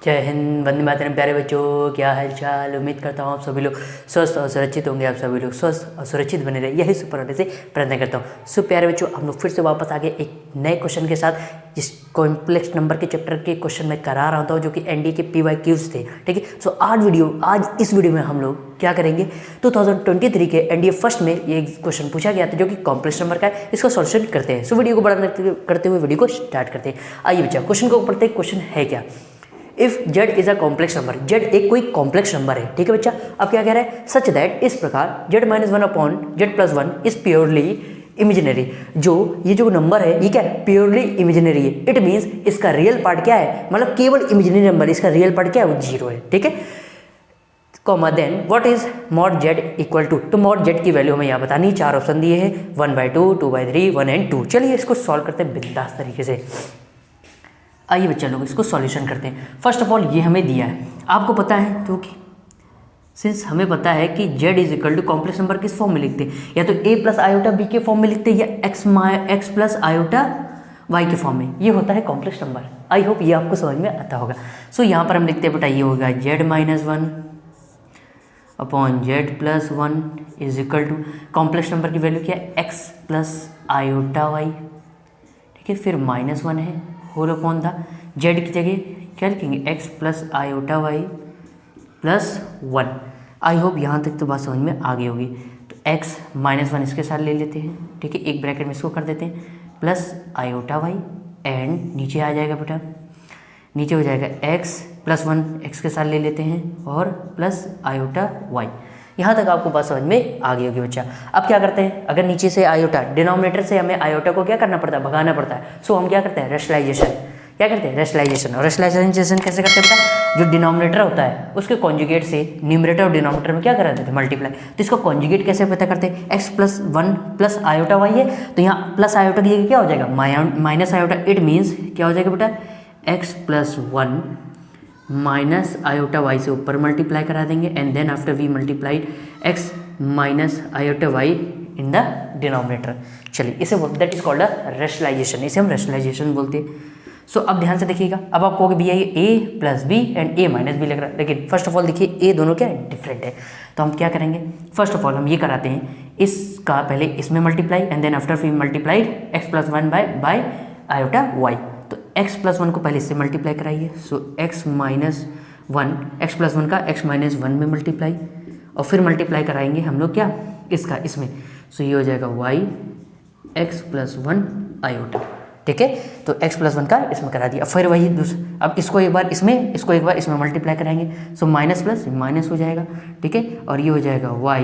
जय हिंद, वंदे मातरम। प्यारे बच्चों, क्या हाल चाल। उम्मीद करता हूँ आप सभी लोग स्वस्थ और सुरक्षित होंगे। आप सभी लोग स्वस्थ और सुरक्षित बने रहे, यही सुपर होने से प्रार्थना करता हूँ। सो प्यारे बच्चों, हम लोग फिर से वापस आ गए एक नए क्वेश्चन के साथ। जिस कॉम्प्लेक्स नंबर के चैप्टर के क्वेश्चन मैं करा रहा था, जो कि एनडीए के PYQs थे। ठीक है। सो आज इस वीडियो में हम लोग क्या करेंगे, 2023 के एनडीए फर्स्ट में ये क्वेश्चन पूछा गया था, जो कि कॉम्प्लेक्स नंबर का है। इसका सॉल्यूशन करते हैं। सो वीडियो को बड़ा करते हुए वीडियो को स्टार्ट करते हैं। आइए बच्चा, क्वेश्चन को पढ़ते हैं। क्वेश्चन है क्या, if z is a complex number, z एक कोई कॉम्प्लेक्स नंबर है। ठीक है बच्चा। अब क्या कह रहा है, सच दैट, इस प्रकार z-1/z+1 इज प्योरली इमेजिनरी। जो नंबर है ये क्या है, प्योरली इमेजिनरी है। इट मीन्स इसका रियल पार्ट क्या है, मतलब केवल इमेजिनरी नंबर, इसका रियल पार्ट क्या है, वो 0 है। ठीक है। Comma then what is mod z equal to, तो मॉड z की वैल्यू हमें यहाँ बतानी। 4 ऑप्शन दिए हैं, 1/2, 2/3, 1 and 2। चलिए इसको सॉल्व करते हैं बिंदास तरीके से। आइए बच्चा लोग इसको सॉल्यूशन करते हैं। फर्स्ट ऑफ ऑल ये हमें दिया है, आपको पता है, क्योंकि सिंस हमें पता है कि z is equal to complex number किस फॉर्म में लिखते हैं, या तो a प्लस आयोटा b के फॉर्म में लिखते हैं, या x प्लस आयोटा y के फॉर्म में। ये होता है कॉम्प्लेक्स नंबर। आई होप ये आपको समझ में आता होगा। सो यहाँ पर हम लिखते हैं बेटा, ये होगा z-1 upon z+1 is equal to complex number की वैल्यू क्या है, x प्लस आयोटा y। ठीक है, फिर -1 है, होल अपॉन द z की जगह क्या लिखेंगे, x plus iota y plus 1। I hope यहाँ तक तो बात समझ में आ गई होगी। तो x -1 इसके साथ ले लेते हैं। ठीक है, एक ब्रैकेट में इसको कर देते हैं, प्लस आयोटा y एंड नीचे आ जाएगा बेटा, नीचे हो जाएगा x प्लस 1 x के साथ ले लेते हैं और प्लस आयोटा y। यहाँ तक आपको बात समझ में आ गई होगी बच्चा। अब क्या करते हैं, अगर नीचे से आयोटा, डिनोमिनेटर से हमें आयोटा को क्या करना पड़ता है, भगाना पड़ता है। सो हम क्या करते हैं, रेशनलाइजेशन। क्या करते हैं, रेशनलाइजेशन। और रेशनलाइजेशन कैसे करते हैं बेटा, जो डिनोमिनेटर होता है उसके कॉन्जुगेट से न्यूमरेटर और डिनोमिनेटर में क्या करा देते हैं, मल्टीप्लाई। तो इसका कॉन्जुगेट कैसे पता करते हैं, x plus 1 plus iota y है, तो यहाँ प्लस आयोटा की जगह क्या हो जाएगा, माइनस आयोटा। इट मीन्स क्या हो जाएगा बेटा, x plus 1 minus iota y से ऊपर मल्टीप्लाई करा देंगे, and then after we multiplied x minus iota y in the denominator. चलिए इसे that is called a rationalisation, इसे हम रेशनलाइजेशन बोलते हैं। सो अब ध्यान से देखिएगा, अब आप कहोगे भैया ये a plus B and a minus B लग रहा है, लेकिन फर्स्ट ऑफ ऑल देखिए a दोनों क्या है, डिफरेंट है। तो हम क्या करेंगे, फर्स्ट ऑफ ऑल हम ये कराते हैं, इसका पहले इसमें multiply and then after we multiplied x plus 1 by iota y। तो x प्लस 1 को पहले इससे मल्टीप्लाई कराइए। So x minus 1, x plus 1 का x माइनस 1 में मल्टीप्लाई, और फिर मल्टीप्लाई कराएंगे हम लोग क्या, इसका इसमें। सो ये हो जाएगा y x प्लस 1 आयोटा। ठीक है, तो x प्लस 1 का इसमें करा दिया। फिर वही अब इसको एक बार इसमें, इसको एक बार इसमें मल्टीप्लाई कराएंगे। सो माइनस प्लस माइनस हो जाएगा। ठीक है, और ये हो जाएगा y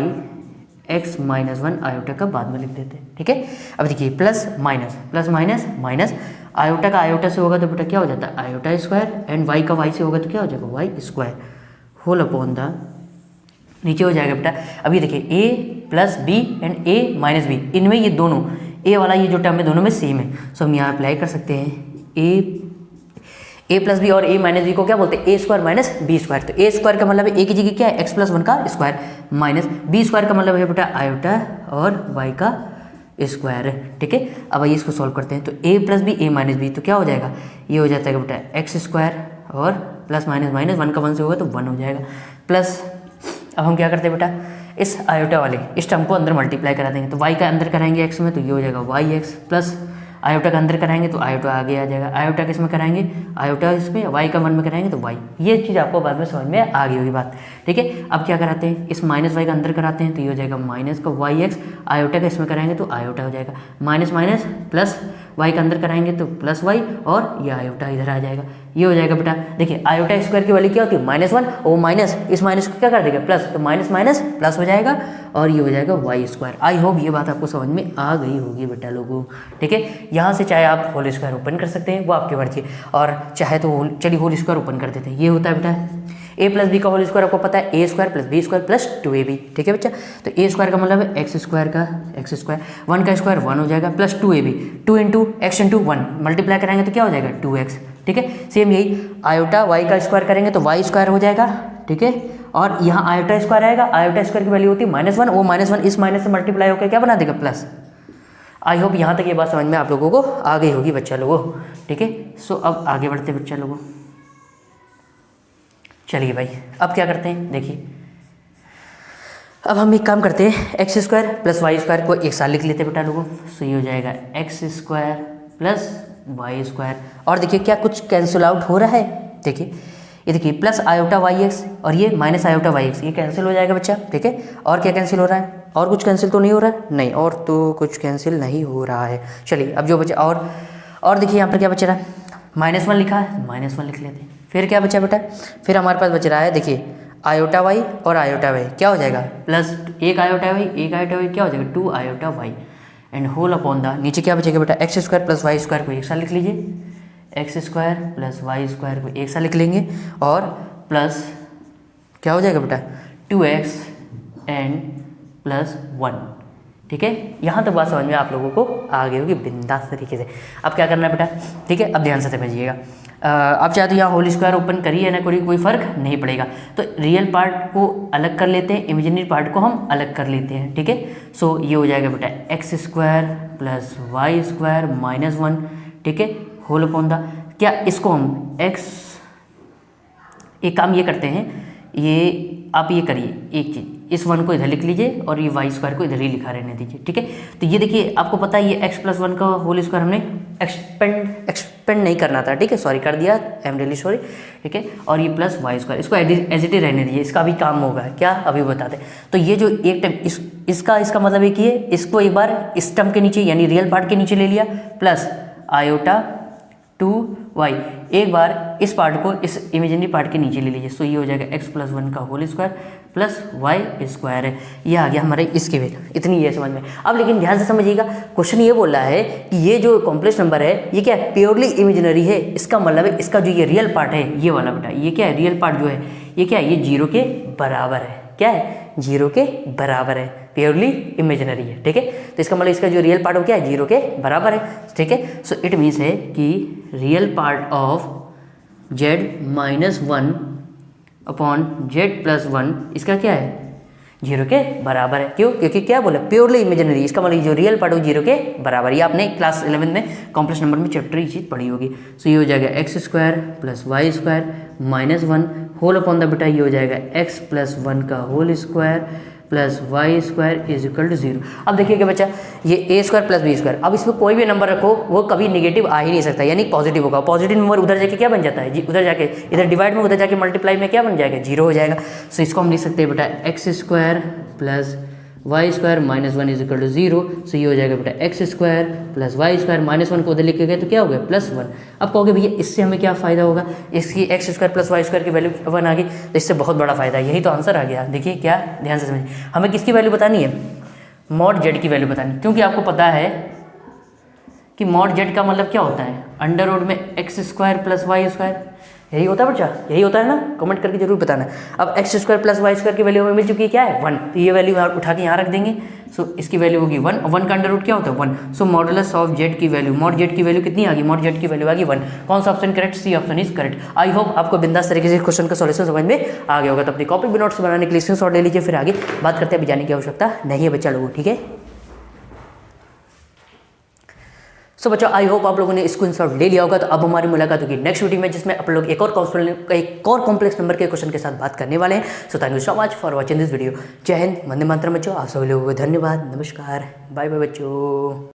x माइनस 1 आयोटा का बाद में लिख देते हैं। ठीक है, अब देखिए प्लस माइनस माइनस, आयोटा का आयोटा से होगा तो बेटा क्या हो जाता है, आयोटा स्क्वायर, एंड y का y से होगा तो क्या हो जाएगा, y square whole upon the, नीचे हो जाएगा बेटा। अभी देखिए a plus B and a minus B, इनमें ये दोनों a वाला ये जो टर्म है दोनों में सेम है। सो हम यहाँ अप्लाई कर सकते हैं, a प्लस बी और a माइनस बी को क्या बोलते हैं, a square minus B square. तो a स्क्वायर का मतलब a की जगह क्या है, x प्लस 1 का स्क्वायर, माइनस b स्क्वायर का मतलब है बेटा आयोटा और y का स्क्वायर है। ठीक है, अब आइए इसको सॉल्व करते हैं। तो a plus B a minus B, तो क्या हो जाएगा, ये हो जाता है बेटा x स्क्वायर और प्लस माइनस माइनस 1 का 1 से होगा तो 1 हो जाएगा, प्लस। अब हम क्या करते हैं बेटा, इस आयोटा वाले इस टर्म को अंदर मल्टीप्लाई करा देंगे। तो y का अंदर कराएंगे x में, तो ये हो जाएगा yx, प्लस आयोटा का अंदर कराएंगे तो आयोटा आगे आ जाएगा, आयोटा किस में कराएंगे, आयोटा इसमें, y का 1 में कराएंगे तो y। ये चीज़ आपको बाद में समझ में आ गई होगी बात। ठीक है, अब क्या कराते हैं, इस माइनस y का अंदर कराते हैं, तो ये हो जाएगा माइनस का yx, आयोटा का इसमें कराएंगे तो आयोटा हो जाएगा, माइनस माइनस प्लस, y का अंदर कराएंगे तो प्लस y, और ये आयोटा इधर आ जाएगा। ये हो जाएगा बेटा, देखिए आयोटा स्क्वायर की वैल्यू क्या होती है, -1, वो माइनस, इस माइनस को क्या कर देगा, प्लस, तो माइनस माइनस प्लस हो जाएगा, और ये हो जाएगा y स्क्वायर। आई होप ये बात आपको समझ में आ गई होगी बेटा लोगों। ठीक है, यहाँ से चाहे आप होल स्क्वायर ओपन कर सकते हैं, वो आपकी मर्जी है, और चाहे तो चलिए होल स्क्वायर ओपन कर देते हैं। ये होता है बेटा a प्लस बी का होल स्क्वायर, आपको पता है a square plus B square plus 2ab। ठीक है बच्चा, तो a स्क्वायर का मतलब है x स्क्वायर का x स्क्वायर, 1 का स्क्वायर 1 हो जाएगा, plus 2ab, 2 into x into 1 multiply कराएंगे तो क्या हो जाएगा, 2x। ठीक है, सेम यही आयोटा y का स्क्वायर करेंगे तो y स्क्वायर हो जाएगा। ठीक है, और यहाँ आयोटा स्क्वायर आएगा, आयोटा स्क्वायर की वैल्यू होती है -1, वो -1 इस माइनस से मल्टीप्लाई होकर क्या बना देगा, प्लस। आई होप यहाँ तक ये बात समझ में आप लोगों को आ गई होगी बच्चा लोगों। ठीक है, सो अब आगे बढ़ते बच्चा लोगों। चलिए भाई अब क्या करते हैं, देखिए अब हम एक काम करते हैं, x square plus y square को एक साथ लिख लेते हैं बेटा लोगों। सो ये हो जाएगा x square plus y square, और देखिए क्या कुछ कैंसिल आउट हो रहा है, देखिए ये देखिए प्लस आयोटा वाई एक्स और ये माइनस आयोटा वाई एक्स, ये कैंसिल हो जाएगा बच्चा, ठीक है। और क्या कैंसिल हो रहा है, और कुछ कैंसिल तो नहीं हो रहा है, नहीं और तो कुछ कैंसिल नहीं हो रहा है। चलिए अब जो बचा और देखिए यहाँ पर क्या बच रहा है, -1 लिखा है, -1 लिख लेते हैं। फिर क्या बचा बेटा, फिर हमारे पास बच रहा है देखिए आयोटा वाई और आयोटा वाई, क्या हो जाएगा प्लस एक आयोटा वाई क्या हो जाएगा 2 iota y and whole upon the, नीचे क्या बचेगा बेटा x square plus y square को एक साथ लिख लीजिए, x square plus y square को एक साथ लिख लेंगे और प्लस क्या हो जाएगा बेटा 2x एंड प्लस 1, ठीक है। यहाँ तक बात समझ में आप लोगों को आ गई होगी बिंदास तरीके से। अब क्या करना है बेटा, ठीक है, अब ध्यान से समझिएगा। अब चाहे तो यहाँ होल स्क्वायर ओपन करिए ना, कोई फर्क नहीं पड़ेगा। तो रियल पार्ट को अलग कर लेते हैं, इमेजिनरी पार्ट को हम अलग कर लेते हैं, ठीक है। सो ये हो जाएगा बेटा x square plus y square -1, ठीक है, होल अपॉन द, क्या इसको हम एक्स, एक काम ये करते हैं, ये आप ये करिए एक चीज़, इस 1 को इधर लिख लीजिए और ये वाई स्क्वायर को इधर ही लिखा रहने दीजिए, ठीक है। तो ये देखिए आपको पता है ये x + 1 का होल स्क्वायर हमने एक्सपेंड नहीं करना था, ठीक है, सॉरी कर दिया, आई एम रियली सॉरी, ठीक है। और ये प्लस वाई स्क्वायर, इसको एज इट इज रहने दीजिए, इसका भी काम होगा, क्या अभी बताते हैं। तो ये जो एक टाइम इसका मतलब एक ही है, इसको एक बार इस टर्म के नीचे यानी रियल पार्ट के नीचे ले लिया, प्लस आयोटा 2y, एक बार इस पार्ट को इस इमेजिनरी पार्ट के नीचे ले लीजिए। सो ये हो जाएगा x + 1 का whole square plus y square है, ये आ गया हमारे इसके वैल्यू, इतनी ये समझ में। अब लेकिन ध्यान से समझिएगा, क्वेश्चन ये बोल रहा है कि ये जो कॉम्प्लेक्स नंबर है ये क्या है, प्योरली इमेजिनरी है। इसका मतलब है इसका जो ये रियल पार्ट है ये वाला बेटा, ये क्या है रियल पार्ट जो है ये क्या है, ये 0 के बराबर है, क्या है 0 के बराबर है, प्योरली इमेजिनरी है, ठीक है। तो इसका मतलब इसका जो रियल पार्ट हो क्या है 0 के बराबर है, ठीक है। सो इट मीन्स है कि real part of z -1 upon z + 1 इसका क्या है 0 के बराबर है। क्यों, क्योंकि क्या बोला प्योरली इमेजिनरी, इसका मतलब जो रियल पार्ट हो 0 के बराबर। ये आपने क्लास 11 में कॉम्प्लेक्स नंबर में चैप्टर ये चीज़ पढ़ी होगी। सो ये हो जाएगा x square plus y square -1 whole upon the बेटा, ये हो जाएगा x + 1 का whole square plus y square is equal to 0। अब देखिए क्या बच्चा, ये a square plus B square, अब इसमें कोई भी नंबर रखो वो कभी नेगेटिव आ ही नहीं सकता, यानी पॉजिटिव होगा। पॉजिटिव नंबर उधर जाके क्या बन जाता है जी, उधर जाके इधर डिवाइड में, उधर जाके मल्टीप्लाई में क्या बन जाएगा 0 हो जाएगा। सो इसको हम लिख सकते हैं बेटा x square plus y square -1 is equal to 0। So ये हो जाएगा बेटा x square plus y square -1 को उधर लिख के गए तो क्या हो गया +1। अब कहोगे भैया इससे हमें क्या फ़ायदा होगा, इसकी x square plus y square की वैल्यू 1 आ गई, तो इससे बहुत बड़ा फायदा है, यही तो आंसर आ गया। देखिए क्या, ध्यान से समझिए, हमें किसकी वैल्यू बतानी है, मॉड जेड की वैल्यू बतानी, क्योंकि आपको पता है कि मॉड जेड का मतलब क्या होता है, अंडर रूट में x square plus y square, यही होता है बच्चा, यही होता है ना, कमेंट करके जरूर बताना। अब x square plus y square की वैल्यू हमें मिल चुकी है क्या है 1, तो ये वैल्यू उठा के यहाँ रख देंगे। सो इसकी वैल्यू होगी 1, 1 का अंडर रूट क्या होता है 1। सो मॉडुलस ऑफ जेड की वैल्यू, मॉड जेड की वैल्यू कितनी आ गई, मॉड जेड की वैल्यू आ गई 1। कौन सा option correct, C option is correct. I hope आपको बिंदास तरीके से क्वेश्चन का सॉल्यूशन समझ में आ गया होगा। तो अपनी कॉपी भी नोट्स बनाने के लिए स्क्रीनशॉट ले लीजिए, फिर आगे बात करते हैं, अभी जाने की आवश्यकता नहीं है बच्चा लोगों, ठीक है। सो बच्चों आई होप आप लोगों ने स्क्रीनशॉट ले लिया होगा। तो अब हमारी मुलाकात होगी नेक्स्ट वीडियो में, जिसमें आप लोग एक और कॉम्प्लेक्स नंबर के क्वेश्चन के साथ बात करने वाले हैं। So thank you so much for watching this video. जय हिंद, वंदे मातरम बच्चों, आप सभी लोगों को धन्यवाद, नमस्कार, बाय बाय बच्चों।